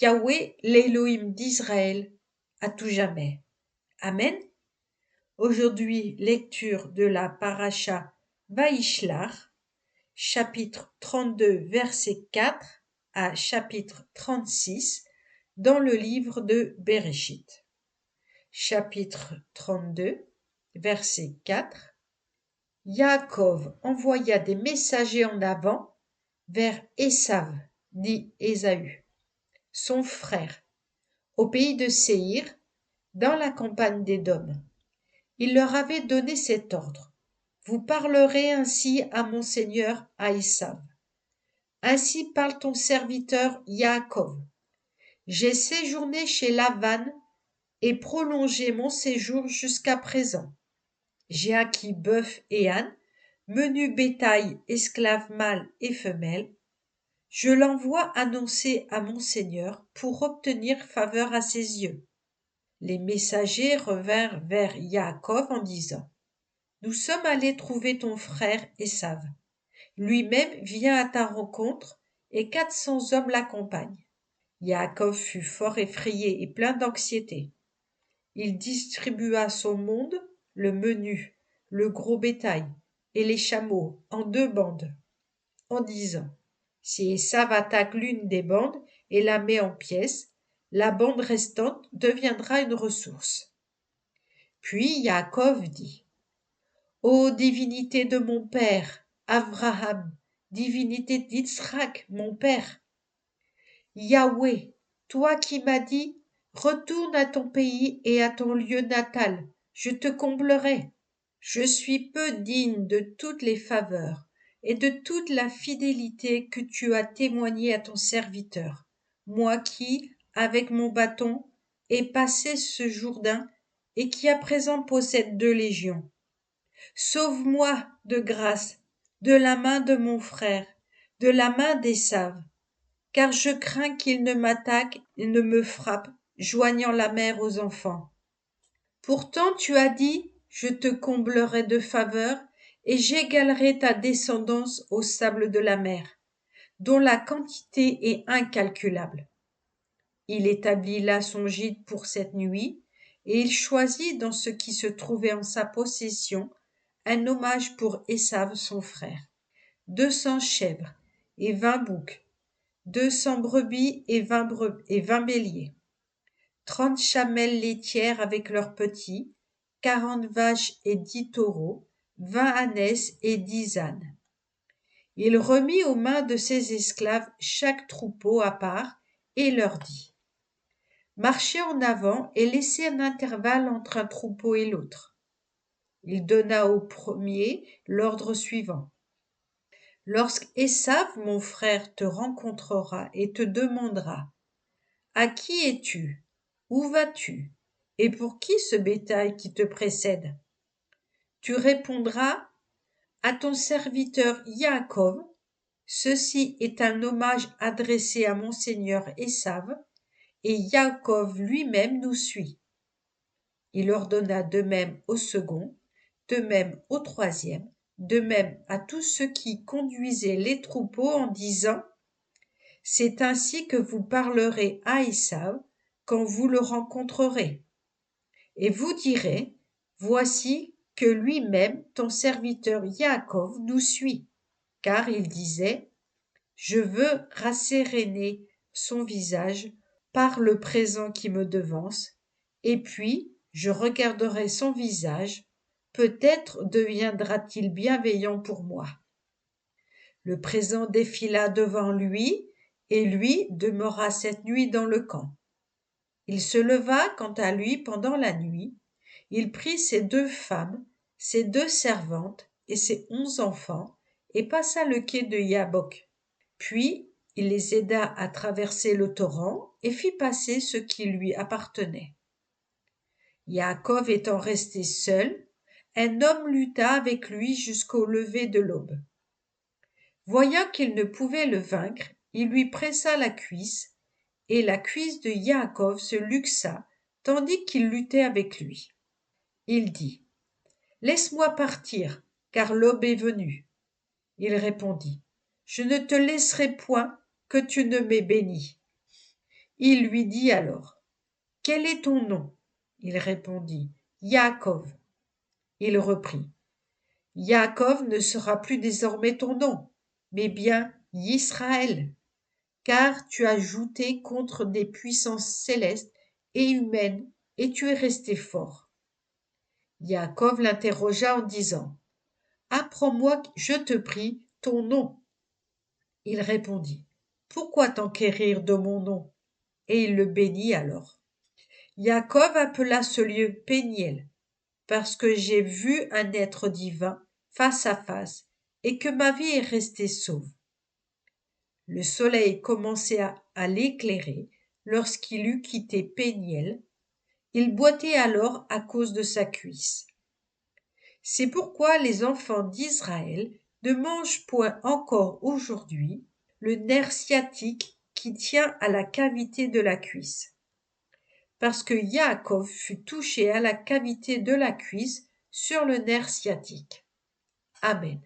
Yahweh, l'Élohim d'Israël, à tout jamais. Amen. Aujourd'hui, lecture de la paracha Vaïshlach, chapitre 32, verset 4 à chapitre 36, dans le livre de Bereshit. Chapitre 32, verset 4. Yaakov envoya des messagers en avant vers Ésav, dit Ésaü, son frère, au pays de Séhir, dans la campagne d'Édom. Il leur avait donné cet ordre. Vous parlerez ainsi à mon seigneur à Ésav. Ainsi parle ton serviteur Yaakov. J'ai séjourné chez Lavan et prolongé mon séjour jusqu'à présent. J'ai acquis bœuf et âne, menu bétail, esclaves mâles et femelles. Je l'envoie annoncer à mon seigneur pour obtenir faveur à ses yeux. Les messagers revinrent vers Yaakov en disant: Nous sommes allés trouver ton frère Ésav. Lui-même vient à ta rencontre et 400 hommes l'accompagnent. Yaakov fut fort effrayé et plein d'anxiété. Il distribua son monde, le menu, le gros bétail et les chameaux en 2 bandes, en disant: Si Ésav attaque l'une des bandes et la met en pièces, la bande restante deviendra une ressource. Puis Yaakov dit: Ô divinité de mon père, Abraham, divinité d'Itsrak, mon père, Yahweh, toi qui m'as dit: Retourne à ton pays et à ton lieu natal, je te comblerai. Je suis peu digne de toutes les faveurs et de toute la fidélité que tu as témoignée à ton serviteur, moi qui, avec mon bâton, ai passé ce Jourdain et qui à présent possède 2 légions. Sauve-moi de grâce de la main de mon frère, de la main d'Ésav, car je crains qu'il ne m'attaque et ne me frappe, joignant la mère aux enfants. Pourtant tu as dit: Je te comblerai de faveurs et j'égalerai ta descendance aux sables de la mer, dont la quantité est incalculable. Il établit là son gîte pour cette nuit, et il choisit dans ce qui se trouvait en sa possession un hommage pour Ésav son frère. 200 chèvres et 20 boucs, 200 brebis et 20 béliers, 30 chamelles laitières avec leurs petits, 40 vaches et 10 taureaux, 20 ânesses et 10 ânes. Il remit aux mains de ses esclaves chaque troupeau à part et leur dit: Marchez en avant et laissez un intervalle entre un troupeau et l'autre. Il donna au premier l'ordre suivant: Lorsqu'Ésav, mon frère, te rencontrera et te demandera: À qui es-tu? Où vas-tu? Et pour qui ce bétail qui te précède? Tu répondras: À ton serviteur Yaakov. Ceci est un hommage adressé à mon seigneur Ésav, et Yaakov lui-même nous suit. Il ordonna de même au second, de même au troisième, de même à tous ceux qui conduisaient les troupeaux en disant: C'est ainsi que vous parlerez à Ésav quand vous le rencontrerez. Et vous direz: Voici que lui-même, ton serviteur Yaakov, nous suit. Car il disait: Je veux rasséréner son visage par le présent qui me devance, et puis je regarderai son visage, peut-être deviendra-t-il bienveillant pour moi. Le présent défila devant lui, et lui demeura cette nuit dans le camp. Il se leva quant à lui pendant la nuit, il prit ses 2 femmes, ses 2 servantes et ses 11 enfants, et passa le quai de Yabok. Puis il les aida à traverser le torrent et fit passer ce qui lui appartenait. Yaakov étant resté seul, un homme lutta avec lui jusqu'au lever de l'aube. Voyant qu'il ne pouvait le vaincre, il lui pressa la cuisse, et la cuisse de Yaakov se luxa tandis qu'il luttait avec lui. Il dit: Laisse-moi partir, car l'aube est venue. Il répondit: Je ne te laisserai point que tu ne m'aies béni. Il lui dit alors: Quel est ton nom? Il répondit: Yaakov. Il reprit: Yaakov ne sera plus désormais ton nom, mais bien Israël, car tu as jouté contre des puissances célestes et humaines, et tu es resté fort. Yaakov l'interrogea en disant: Apprends-moi, je te prie, ton nom. Il répondit: Pourquoi t'enquérir de mon nom? Et il le bénit alors. Yaakov appela ce lieu Péniel, parce que j'ai vu un être divin face à face, et que ma vie est restée sauve. Le soleil commençait à l'éclairer lorsqu'il eut quitté Péniel. Il boitait alors à cause de sa cuisse. C'est pourquoi les enfants d'Israël ne mangent point encore aujourd'hui le nerf sciatique qui tient à la cavité de la cuisse. Parce que Yaakov fut touché à la cavité de la cuisse sur le nerf sciatique. Amen.